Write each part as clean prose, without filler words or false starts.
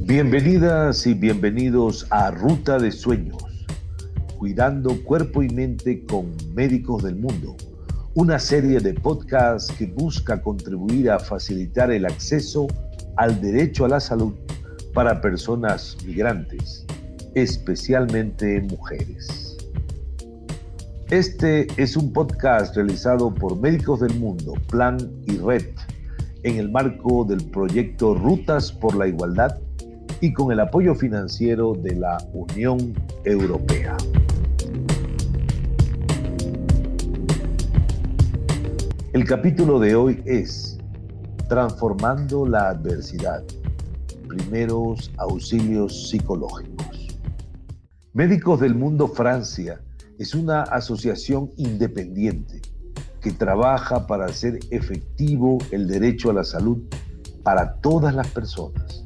Bienvenidas y bienvenidos a Ruta de Sueños, cuidando cuerpo y mente con médicos del mundo, una serie de podcasts que busca contribuir a facilitar el acceso al derecho a la salud para personas migrantes, especialmente mujeres. Este es un podcast realizado por Médicos del Mundo, Plan y Red, en el marco del proyecto Rutas por la Igualdad y con el apoyo financiero de la Unión Europea. El capítulo de hoy es Transformando la adversidad, primeros auxilios psicológicos. Médicos del Mundo Francia es una asociación independiente que trabaja para hacer efectivo el derecho a la salud para todas las personas,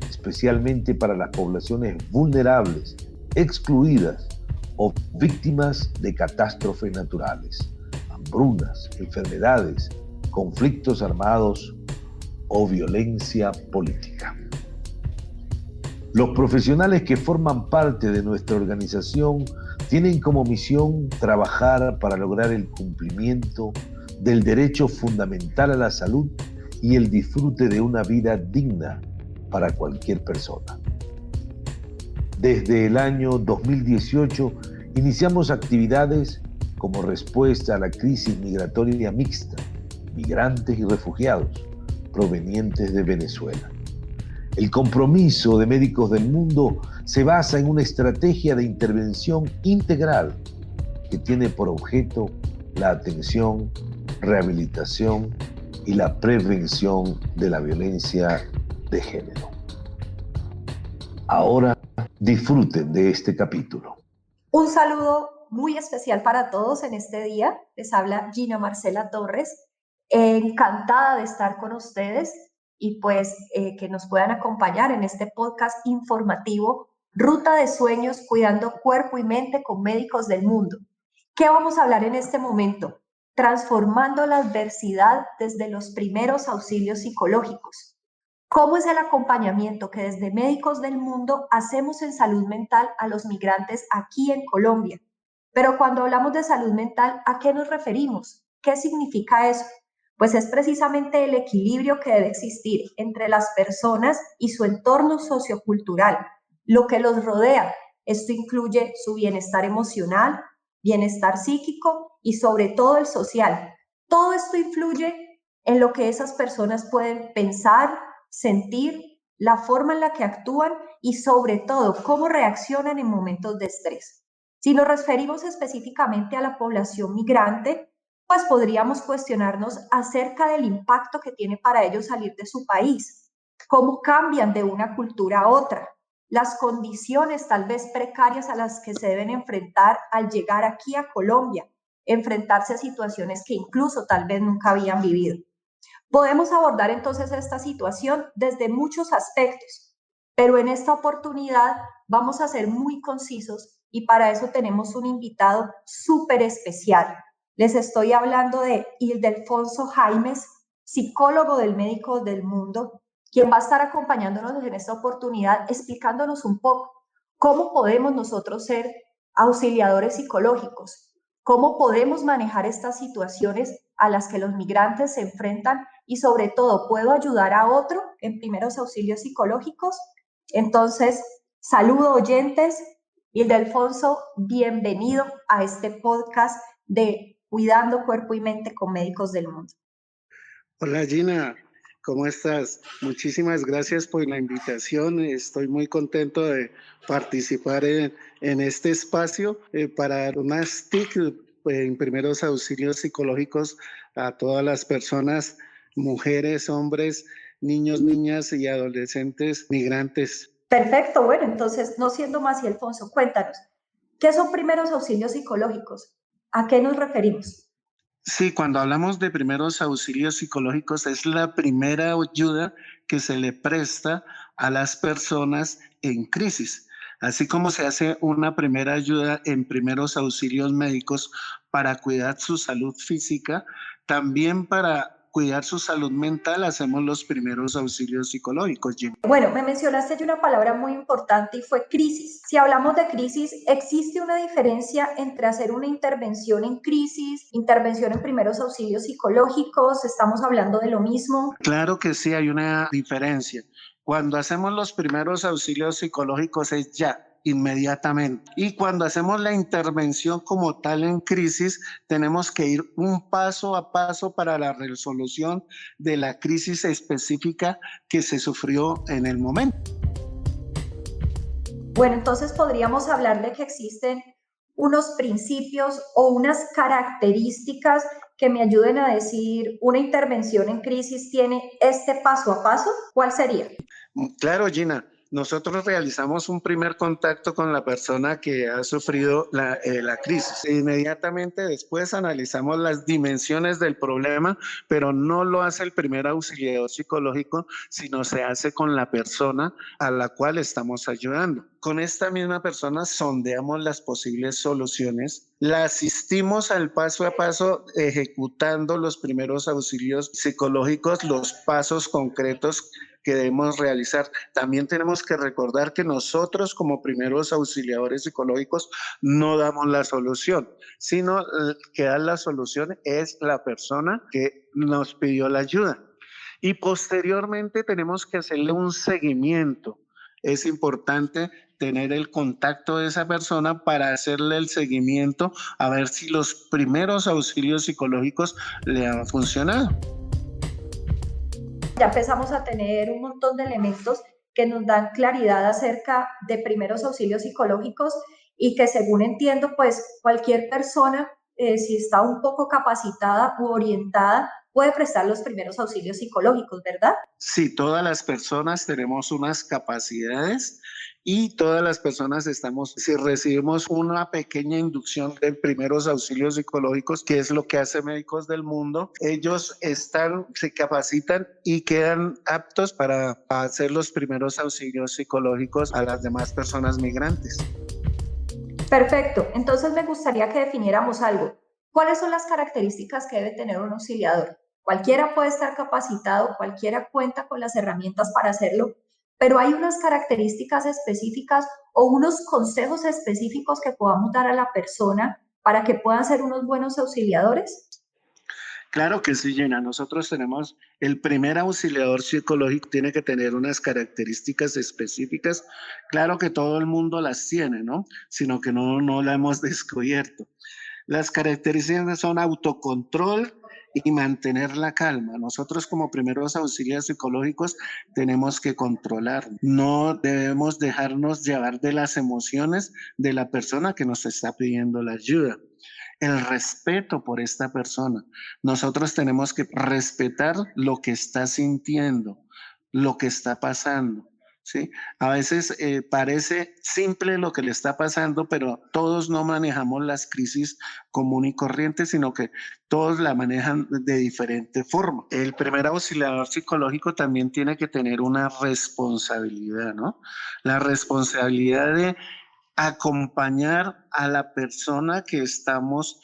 especialmente para las poblaciones vulnerables, excluidas o víctimas de catástrofes naturales, hambrunas, enfermedades, conflictos armados o violencia política. Los profesionales que forman parte de nuestra organización tienen como misión trabajar para lograr el cumplimiento del derecho fundamental a la salud y el disfrute de una vida digna para cualquier persona. Desde el año 2018 iniciamos actividades como respuesta a la crisis migratoria mixta, migrantes y refugiados provenientes de Venezuela. El compromiso de Médicos del Mundo se basa en una estrategia de intervención integral que tiene por objeto la atención, rehabilitación y la prevención de la violencia de género. Ahora disfruten de este capítulo. Un saludo muy especial para todos en este día. Les habla Gina Marcela Torres. Encantada de estar con ustedes y pues que nos puedan acompañar en este podcast informativo Ruta de Sueños, cuidando cuerpo y mente con Médicos del Mundo. ¿Qué vamos a hablar en este momento? Transformando la adversidad desde los primeros auxilios psicológicos. ¿Cómo es el acompañamiento que desde Médicos del Mundo hacemos en salud mental a los migrantes aquí en Colombia? Pero cuando hablamos de salud mental, ¿a qué nos referimos? ¿Qué significa eso? Pues es precisamente el equilibrio que debe existir entre las personas y su entorno sociocultural, lo que los rodea. Esto incluye su bienestar emocional, bienestar psíquico y sobre todo el social. Todo esto influye en lo que esas personas pueden pensar, sentir, la forma en la que actúan y sobre todo cómo reaccionan en momentos de estrés. Si nos referimos específicamente a la población migrante, pues podríamos cuestionarnos acerca del impacto que tiene para ellos salir de su país, cómo cambian de una cultura a otra, las condiciones tal vez precarias a las que se deben enfrentar al llegar aquí a Colombia, enfrentarse a situaciones que incluso tal vez nunca habían vivido. Podemos abordar entonces esta situación desde muchos aspectos, pero en esta oportunidad vamos a ser muy concisos y para eso tenemos un invitado súper especial. Les estoy hablando de Ildefonso Jaimes, psicólogo del Médicos del Mundo, quien va a estar acompañándonos en esta oportunidad explicándonos un poco cómo podemos nosotros ser auxiliadores psicológicos, cómo podemos manejar estas situaciones a las que los migrantes se enfrentan y sobre todo, ¿puedo ayudar a otro en primeros auxilios psicológicos? Entonces, saludo oyentes. Ildefonso, bienvenido a este podcast de Cuidando Cuerpo y Mente con Médicos del Mundo. Hola Gina, ¿cómo estás? Muchísimas gracias por la invitación. Estoy muy contento de participar en este espacio para dar unas TIC en primeros auxilios psicológicos a todas las personas, mujeres, hombres, niños, niñas y adolescentes migrantes. Perfecto, bueno, entonces, no siendo más, Ildefonso, cuéntanos, ¿qué son primeros auxilios psicológicos? ¿A qué nos referimos? Sí, cuando hablamos de primeros auxilios psicológicos es la primera ayuda que se le presta a las personas en crisis, así como se hace una primera ayuda en primeros auxilios médicos para cuidar su salud física, también para cuidar su salud mental hacemos los primeros auxilios psicológicos, Jim. Bueno, me mencionaste ya una palabra muy importante y fue crisis. Si hablamos de crisis, ¿existe una diferencia entre hacer una intervención en crisis, intervención en primeros auxilios psicológicos? ¿Estamos hablando de lo mismo? Claro que sí, hay una diferencia. Cuando hacemos los primeros auxilios psicológicos es ya, inmediatamente. Y cuando hacemos la intervención como tal en crisis, tenemos que ir un paso a paso para la resolución de la crisis específica que se sufrió en el momento. Bueno, entonces podríamos hablar de que existen unos principios o unas características que me ayuden a decir una intervención en crisis tiene este paso a paso. ¿Cuál sería? Claro, Gina. Nosotros realizamos un primer contacto con la persona que ha sufrido la crisis. Inmediatamente después analizamos las dimensiones del problema, pero no lo hace el primer auxiliador psicológico, sino se hace con la persona a la cual estamos ayudando. Con esta misma persona sondeamos las posibles soluciones, la asistimos al paso a paso ejecutando los primeros auxilios psicológicos, los pasos concretos que debemos realizar. También tenemos que recordar que nosotros como primeros auxiliadores psicológicos no damos la solución, sino que da la solución es la persona que nos pidió la ayuda. Y posteriormente tenemos que hacerle un seguimiento. Es importante tener el contacto de esa persona para hacerle el seguimiento a ver si los primeros auxilios psicológicos le han funcionado. Ya empezamos a tener un montón de elementos que nos dan claridad acerca de primeros auxilios psicológicos y que según entiendo, pues cualquier persona, si está un poco capacitada u orientada, puede prestar los primeros auxilios psicológicos, ¿verdad? Sí, todas las personas tenemos unas capacidades y todas las personas si recibimos una pequeña inducción de primeros auxilios psicológicos, que es lo que hace Médicos del Mundo, ellos se capacitan y quedan aptos para hacer los primeros auxilios psicológicos a las demás personas migrantes. Perfecto, entonces me gustaría que definiéramos algo. ¿Cuáles son las características que debe tener un auxiliador? Cualquiera puede estar capacitado, cualquiera cuenta con las herramientas para hacerlo, pero hay unas características específicas o unos consejos específicos que podamos dar a la persona para que puedan ser unos buenos auxiliadores. Claro que sí, Gina. Nosotros tenemos el primer auxiliador psicológico, tiene que tener unas características específicas. Claro que todo el mundo las tiene, ¿no? Sino que no la hemos descubierto. Las características son autocontrol y mantener la calma. Nosotros como primeros auxilios psicológicos tenemos que controlar. No debemos dejarnos llevar de las emociones de la persona que nos está pidiendo la ayuda. El respeto por esta persona. Nosotros tenemos que respetar lo que está sintiendo, lo que está pasando. ¿Sí? A veces parece simple lo que le está pasando, pero todos no manejamos las crisis común y corriente, sino que todos la manejan de diferente forma. El primer auxiliador psicológico también tiene que tener una responsabilidad, ¿no? La responsabilidad de acompañar a la persona que estamos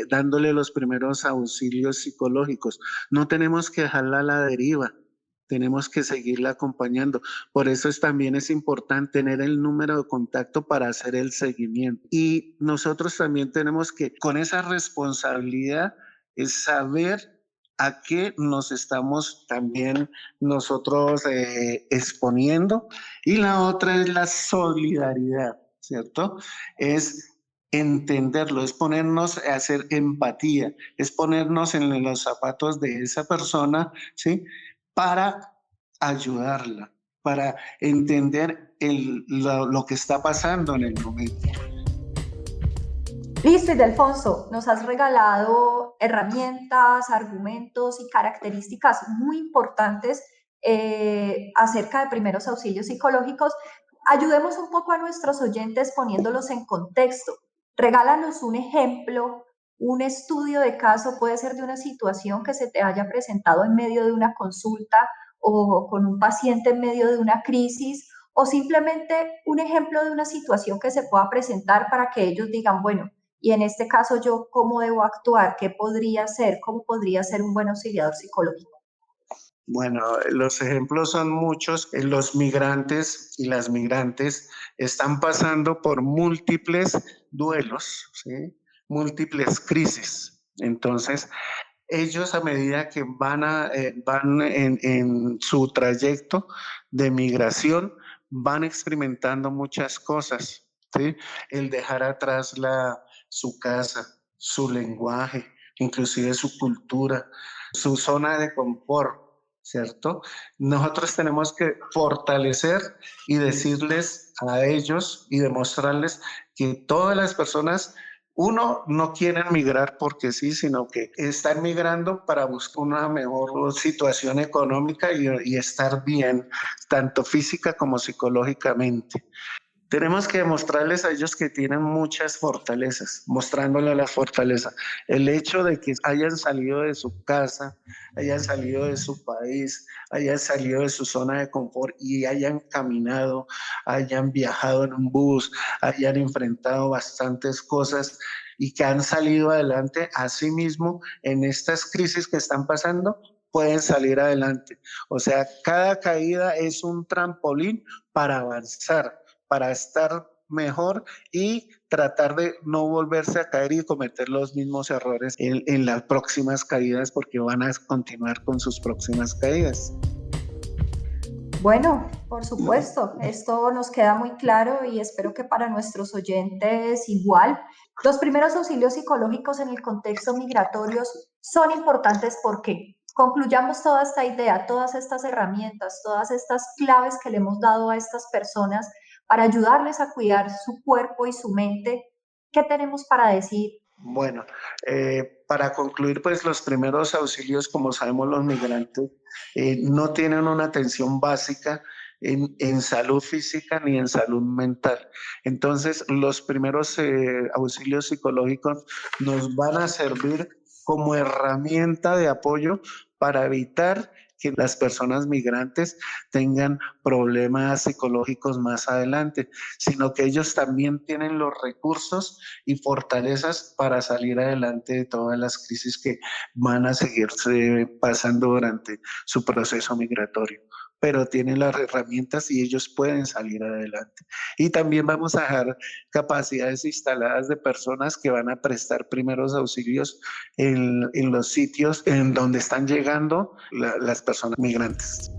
dándole los primeros auxilios psicológicos. No tenemos que dejarla a la deriva, tenemos que seguirla acompañando. Por eso también es importante tener el número de contacto para hacer el seguimiento. Y nosotros también tenemos que, con esa responsabilidad, es saber a qué nos estamos también nosotros exponiendo. Y la otra es la solidaridad, ¿cierto? Es entenderlo, es ponernos a hacer empatía, es ponernos en los zapatos de esa persona, ¿sí? Para ayudarla, para entender lo que está pasando en el momento. Listo, Ildefonso, nos has regalado herramientas, argumentos y características muy importantes acerca de primeros auxilios psicológicos. Ayudemos un poco a nuestros oyentes poniéndolos en contexto. Regálanos un ejemplo, un estudio de caso, puede ser de una situación que se te haya presentado en medio de una consulta o con un paciente en medio de una crisis, o simplemente un ejemplo de una situación que se pueda presentar para que ellos digan, bueno, y en este caso yo cómo debo actuar, qué podría ser, cómo podría ser un buen auxiliador psicológico. Bueno, los ejemplos son muchos. Los migrantes y las migrantes están pasando por múltiples duelos, ¿sí? Múltiples crisis. Entonces, ellos a medida que van en su trayecto de migración, van experimentando muchas cosas, ¿sí? El dejar atrás su casa, su lenguaje, inclusive su cultura, su zona de confort, ¿cierto? Nosotros tenemos que fortalecer y decirles a ellos y demostrarles que todas las personas no quieren migrar porque sí, sino que están migrando para buscar una mejor situación económica y estar bien, tanto física como psicológicamente. Tenemos que demostrarles a ellos que tienen muchas fortalezas, mostrándoles la fortaleza. El hecho de que hayan salido de su casa, hayan salido de su país, hayan salido de su zona de confort y hayan caminado, hayan viajado en un bus, hayan enfrentado bastantes cosas y que han salido adelante, asimismo en estas crisis que están pasando, pueden salir adelante. O sea, cada caída es un trampolín para avanzar, para estar mejor y tratar de no volverse a caer y cometer los mismos errores en las próximas caídas, porque van a continuar con sus próximas caídas. Bueno, por supuesto, esto nos queda muy claro y espero que para nuestros oyentes igual. Los primeros auxilios psicológicos en el contexto migratorio son importantes porque concluyamos toda esta idea, todas estas herramientas, todas estas claves que le hemos dado a estas personas para ayudarles a cuidar su cuerpo y su mente. ¿Qué tenemos para decir? Bueno, para concluir, pues los primeros auxilios, como sabemos, los migrantes no tienen una atención básica en salud física ni en salud mental. Entonces, los primeros auxilios psicológicos nos van a servir como herramienta de apoyo para evitar que las personas migrantes tengan problemas psicológicos más adelante, sino que ellos también tienen los recursos y fortalezas para salir adelante de todas las crisis que van a seguirse pasando durante su proceso migratorio. Pero tienen las herramientas y ellos pueden salir adelante. Y también vamos a dejar capacidades instaladas de personas que van a prestar primeros auxilios en los sitios en donde están llegando las personas migrantes.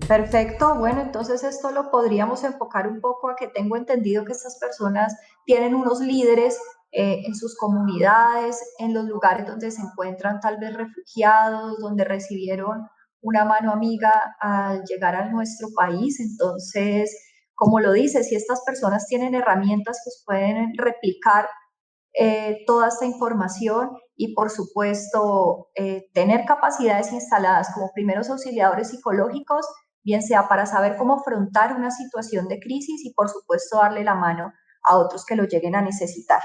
Perfecto, bueno, entonces esto lo podríamos enfocar un poco a que tengo entendido que estas personas tienen unos líderes en sus comunidades, en los lugares donde se encuentran tal vez refugiados, donde recibieron una mano amiga al llegar a nuestro país. Entonces, como lo dice, si estas personas tienen herramientas, pues pueden replicar toda esta información y, por supuesto, tener capacidades instaladas como primeros auxiliadores psicológicos, bien sea para saber cómo afrontar una situación de crisis y, por supuesto, darle la mano a otros que lo lleguen a necesitar.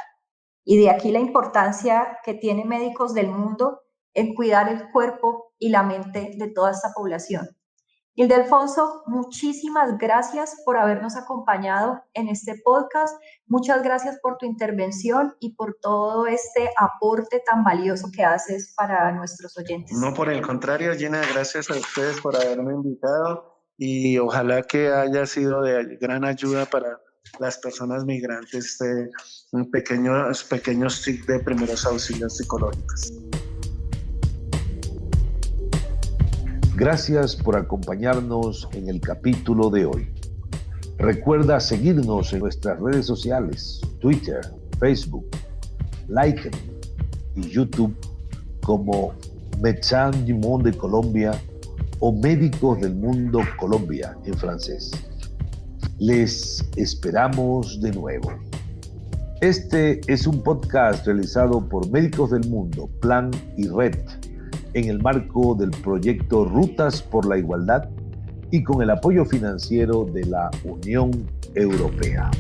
Y de aquí la importancia que tienen médicos del mundo en cuidar el cuerpo y la mente de toda esta población. Ildefonso, muchísimas gracias por habernos acompañado en este podcast. Muchas gracias por tu intervención y por todo este aporte tan valioso que haces para nuestros oyentes. No, por el contrario, Gina, gracias a ustedes por haberme invitado y ojalá que haya sido de gran ayuda para las personas migrantes pequeños tips de primeros auxilios psicológicos. Gracias por acompañarnos en el capítulo de hoy. Recuerda seguirnos en nuestras redes sociales, Twitter, Facebook, LinkedIn y YouTube como Médecins du Monde Colombia o Médicos del Mundo Colombia en francés. Les esperamos de nuevo. Este es un podcast realizado por Médicos del Mundo, Plan y Red, en el marco del proyecto Rutas por la Igualdad y con el apoyo financiero de la Unión Europea.